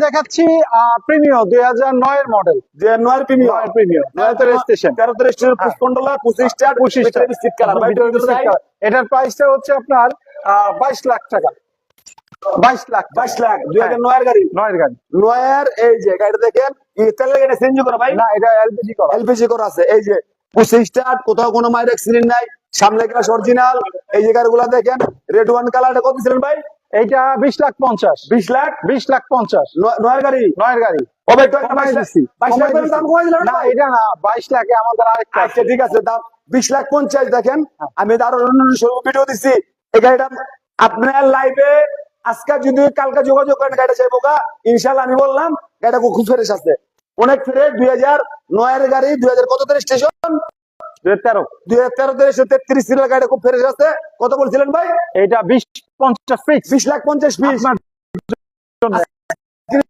দেখাচ্ছি প্রিমিও 2009 এর মডেল। 2009 এর premium, 9 Premio 13 registration, 13 registration, push controller, 25 star, 25 star seat colour. ভাই এটার প্রাইসটা হচ্ছে আপনার 22 লাখ টাকা। 22 লাখ 22 লাখ 2009 এর গাড়ি। 9 এর গাড়ি। 9 এর এই যে গাড়িটা দেখেন, এই তেলের গাড়ি সিএনজি করা ভাই না, এটা এলপিজি করা। এলপিজি করা আছে। এই যে 25 স্টার, কোথাও কোনো মাইর অ্যাক্সিডেন্ট নাই, সামনে গ্লাস অরিজিনাল। এই যে গাড়িগুলো দেখেন, রেড ওয়ান কালারটা কত ছিলেন ভাই? এইটা 20 লাখ 50। 20 লাখ 20 লাখ 50। 9 এর গাড়ি। 9 এর গাড়ি। ও ভাই তো কমাই 22 লাখ দিছি। 22 লাখ করে দাম কমাই দিলেন না, এটা না, 22 লাখে আমাদের আরেকটা আচ্ছা ঠিক আছে, দাম 20 লাখ 50 দেখেন। হ্যাঁ। আমি আরো ভিডিও দিচ্ছি এই গাড়িটা আপনার লাইভে। আজকে যদি কালকে যোগাযোগ করেন গাড়িটা চাইবো গা, ইনশাল্লাহ আমি বললাম গাড়িটা খুব ফ্রেশ আছে, অনেক ফ্রেশ। 2009 এর গাড়ি, 2000 কত স্টেশন, 2013। 2013 33 সিরিয়াল, গাড়িটা খুব ফ্রেশ আছে। কত বলছিলেন ভাই? এটা 20 50 ফিক্স। 20 লাখ 50 আপনার জন্য